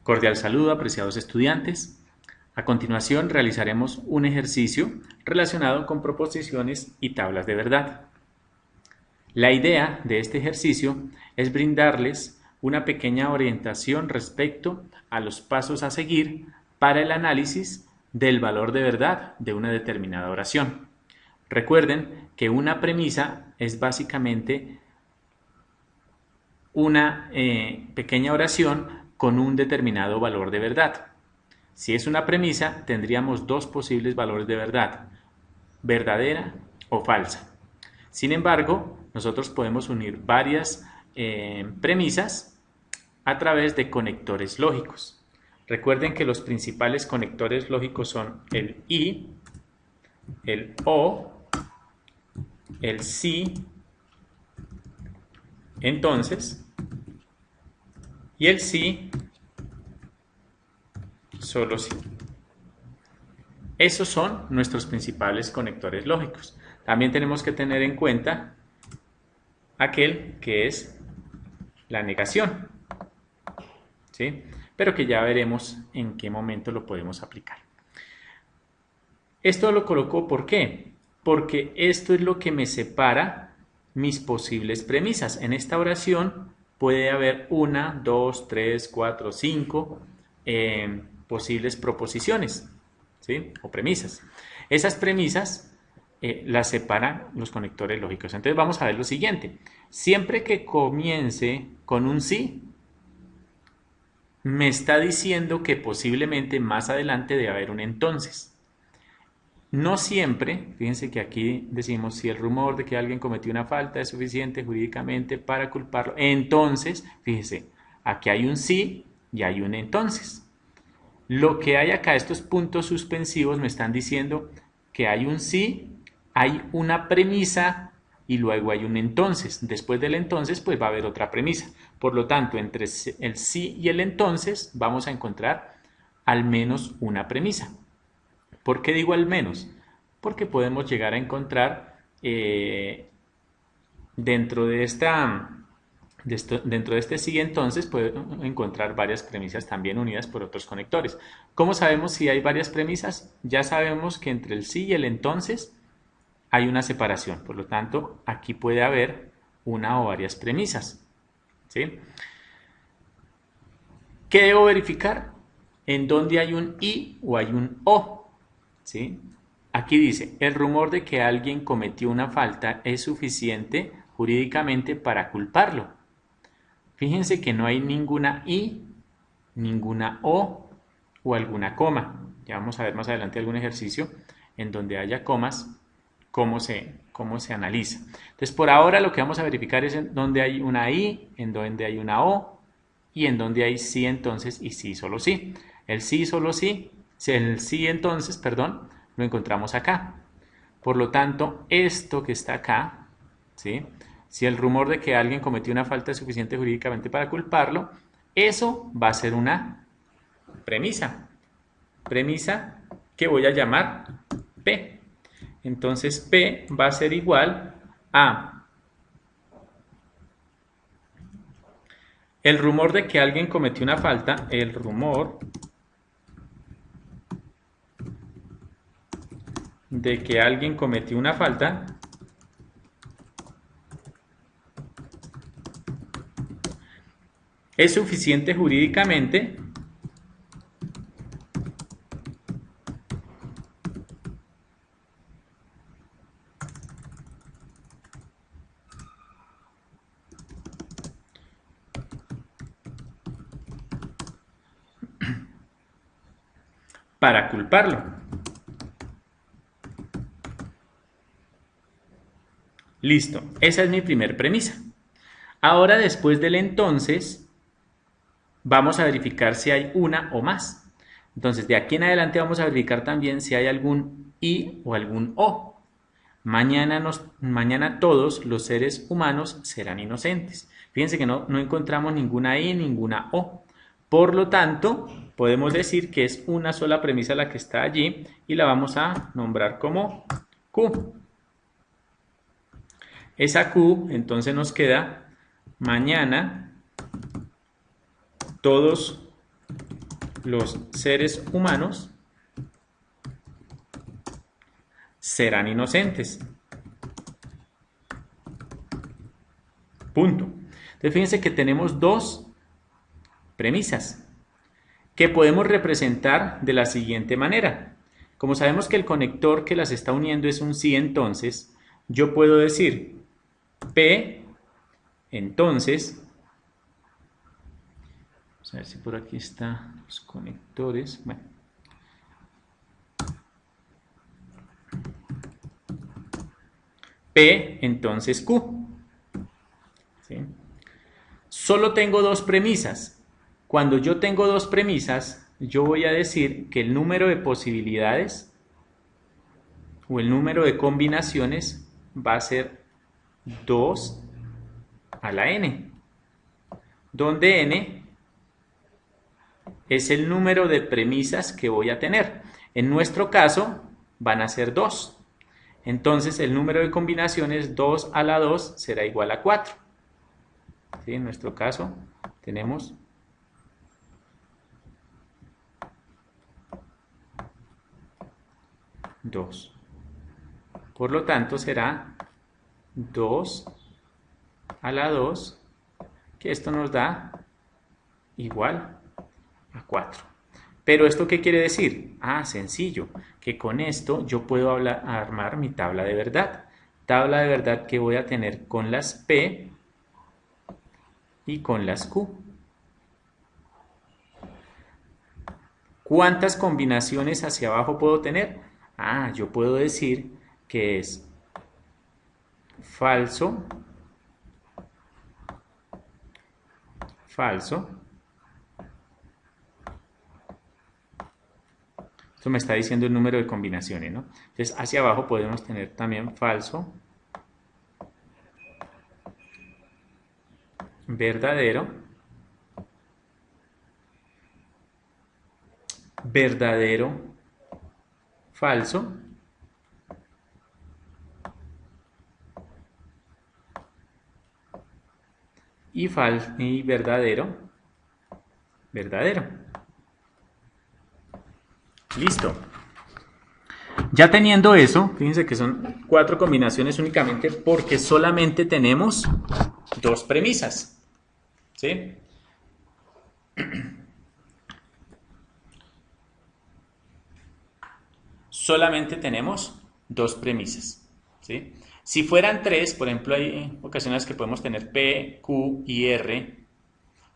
Cordial saludo, apreciados estudiantes. A continuación realizaremos un ejercicio relacionado con proposiciones y tablas de verdad. La idea de este ejercicio es brindarles una pequeña orientación respecto a los pasos a seguir para el análisis del valor de verdad de una determinada oración. Recuerden que una premisa es básicamente una pequeña oración con un determinado valor de verdad. Si es una premisa, tendríamos dos posibles valores de verdad, verdadera o falsa. Sin embargo, nosotros podemos unir varias premisas a través de conectores lógicos. Recuerden que los principales conectores lógicos son el y, el o, el sí, entonces, y el sí, solo sí. Esos son nuestros principales conectores lógicos. También tenemos que tener en cuenta aquel que es la negación, ¿sí? Pero que ya veremos en qué momento lo podemos aplicar. Esto lo coloco ¿por qué? Porque esto es lo que me separa mis posibles premisas. En esta oración puede haber una, dos, tres, cuatro, cinco posibles proposiciones, ¿sí? O premisas. Esas premisas las separan los conectores lógicos. Entonces vamos a ver lo siguiente. Siempre que comience con un sí, me está diciendo que posiblemente más adelante debe haber un entonces. No siempre, fíjense que aquí decimos si el rumor de que alguien cometió una falta es suficiente jurídicamente para culparlo. Entonces, fíjense, aquí hay un sí y hay un entonces. Lo que hay acá, estos puntos suspensivos me están diciendo que hay un sí, hay una premisa y luego hay un entonces. Después del entonces, pues va a haber otra premisa. Por lo tanto, entre el sí y el entonces vamos a encontrar al menos una premisa. ¿Por qué digo al menos? Porque podemos llegar a encontrar dentro de este sí entonces podemos encontrar varias premisas también unidas por otros conectores. ¿Cómo sabemos si hay varias premisas? Ya sabemos que entre el sí y el entonces hay una separación. Por lo tanto, aquí puede haber una o varias premisas, ¿sí? ¿Qué debo verificar? En dónde hay un y o hay un o, ¿sí? Aquí dice, el rumor de que alguien cometió una falta es suficiente jurídicamente para culparlo. Fíjense que no hay ninguna i, ninguna o alguna coma. Ya vamos a ver más adelante algún ejercicio en donde haya comas, cómo se analiza. Entonces, por ahora lo que vamos a verificar es en donde hay una i, en donde hay una o y en donde hay sí entonces y sí solo sí. El sí solo sí, el sí entonces, perdón, lo encontramos acá. Por lo tanto, esto que está acá, ¿sí? Si el rumor de que alguien cometió una falta es suficiente jurídicamente para culparlo, eso va a ser una premisa. Premisa que voy a llamar P. Entonces, P va a ser igual a el rumor de que alguien cometió una falta, el rumor de que alguien cometió una falta es suficiente jurídicamente para culparlo. Listo, esa es mi primer premisa. Ahora, después del entonces, vamos a verificar si hay una o más. Entonces, de aquí en adelante vamos a verificar también si hay algún i o algún o. Mañana todos los seres humanos serán inocentes. Fíjense que no encontramos ninguna i, ninguna o. Por lo tanto, podemos decir que es una sola premisa la que está allí y la vamos a nombrar como Q. Esa Q entonces nos queda mañana todos los seres humanos serán inocentes. Punto. Entonces fíjense que tenemos dos premisas que podemos representar de la siguiente manera. Como sabemos que el conector que las está uniendo es un sí, entonces yo puedo decir P, entonces, vamos a ver si por aquí están los conectores. Bueno. P, entonces Q. ¿Sí? Solo tengo dos premisas. Cuando yo tengo dos premisas, yo voy a decir que el número de posibilidades o el número de combinaciones va a ser 2 a la n, donde n es el número de premisas que voy a tener. En nuestro caso van a ser 2. Entonces el número de combinaciones 2 a la 2 será igual a 4. ¿Sí? En nuestro caso tenemos 2. Por lo tanto será 2 a la 2, que esto nos da igual a 4. ¿Pero esto qué quiere decir? Ah, sencillo, que con esto yo puedo armar mi tabla de verdad. Tabla de verdad que voy a tener con las P y con las Q. ¿Cuántas combinaciones hacia abajo puedo tener? Ah, yo puedo decir que es falso, falso. Esto me está diciendo el número de combinaciones, ¿no? Entonces, hacia abajo podemos tener también falso, verdadero, verdadero, falso, y verdadero, verdadero. Listo. Ya teniendo eso, fíjense que son 4 combinaciones únicamente porque solamente tenemos 2 premisas. ¿Sí? Solamente tenemos 2 premisas. ¿Sí? Si fueran 3, por ejemplo, hay ocasiones que podemos tener P, Q y R,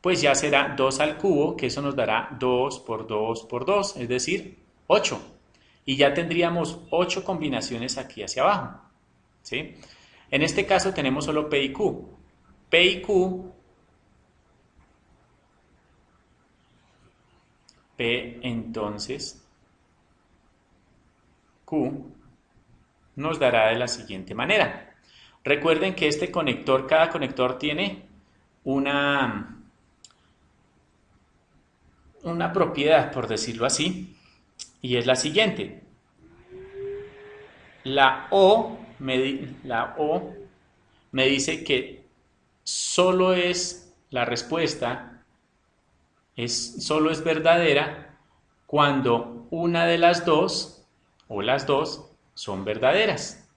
pues ya será 2 al cubo, que eso nos dará 2 por 2 por 2, es decir, 8. Y ya tendríamos 8 combinaciones aquí hacia abajo. ¿Sí? En este caso tenemos solo P y Q. P y Q, P entonces Q nos dará de la siguiente manera. Recuerden que este conector, cada conector tiene una propiedad, por decirlo así, y es la siguiente. La O me dice que solo es la respuesta, solo es verdadera cuando una de las dos o las dos son verdaderas.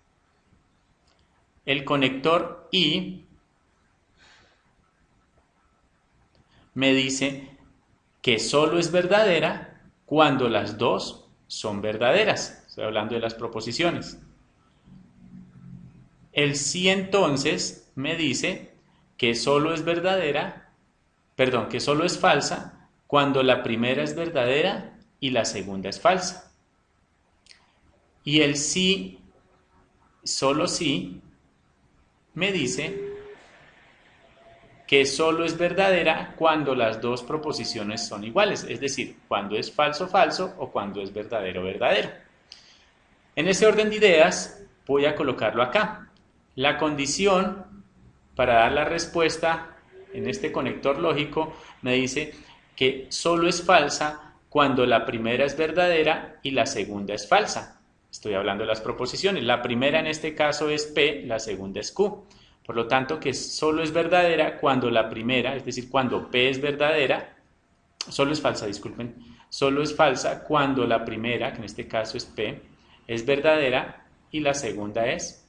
El conector I me dice que solo es verdadera cuando las dos son verdaderas. Estoy hablando de las proposiciones. El sí entonces me dice que solo es verdadera, perdón, que solo es falsa cuando la primera es verdadera y la segunda es falsa. Y el sí, solo sí, me dice que solo es verdadera cuando las dos proposiciones son iguales, es decir, cuando es falso, falso o cuando es verdadero, verdadero. En ese orden de ideas voy a colocarlo acá. La condición para dar la respuesta en este conector lógico me dice que solo es falsa cuando la primera es verdadera y la segunda es falsa. Estoy hablando de las proposiciones. La primera en este caso es P, la segunda es Q. Por lo tanto, que solo es verdadera cuando la primera, es decir, cuando P es verdadera solo es falsa, disculpen, solo es falsa cuando la primera, que en este caso es P, es verdadera y la segunda es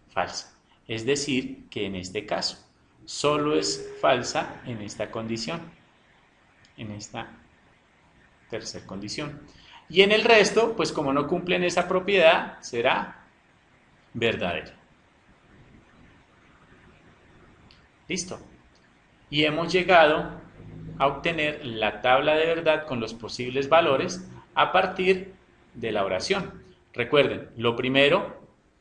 falsa. Es decir, que en este caso solo es falsa en esta condición, en esta tercera condición. Y en el resto, pues como no cumplen esa propiedad, será verdadera. Listo. Y hemos llegado a obtener la tabla de verdad con los posibles valores a partir de la oración. Recuerden, lo primero,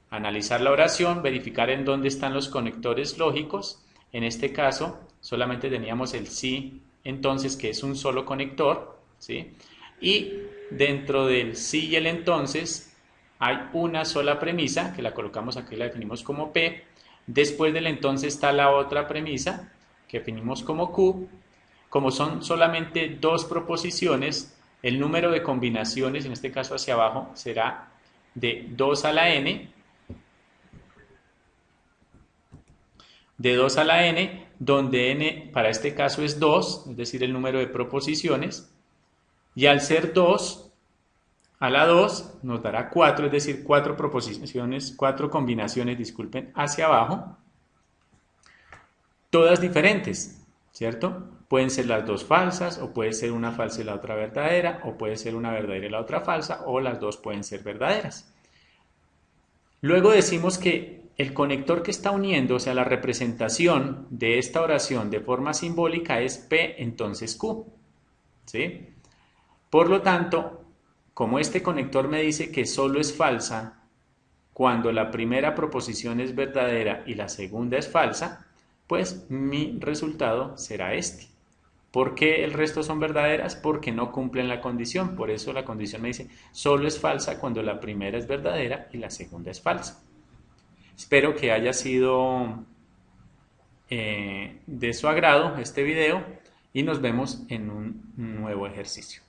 analizar la oración, verificar en dónde están los conectores lógicos. En este caso, solamente teníamos el sí, entonces, que es un solo conector, ¿sí? Y dentro del sí y el entonces hay una sola premisa, que la colocamos aquí, la definimos como P. Después del entonces está la otra premisa, que definimos como Q. Como son solamente dos proposiciones, el número de combinaciones, en este caso hacia abajo, será de 2 a la n, donde n para este caso es 2, es decir, el número de proposiciones, y al ser 2 a la 2 nos dará 4, es decir, 4 proposiciones, 4 combinaciones, disculpen, hacia abajo, todas diferentes, ¿cierto? Pueden ser las dos falsas, o puede ser una falsa y la otra verdadera, o puede ser una verdadera y la otra falsa, o las dos pueden ser verdaderas. Luego decimos que el conector que está uniendo, o sea, la representación de esta oración de forma simbólica es P, entonces Q, ¿sí? Por lo tanto, como este conector me dice que solo es falsa cuando la primera proposición es verdadera y la segunda es falsa, pues mi resultado será este. ¿Por qué el resto son verdaderas? Porque no cumplen la condición. Por eso la condición me dice solo es falsa cuando la primera es verdadera y la segunda es falsa. Espero que haya sido de su agrado este video y nos vemos en un nuevo ejercicio.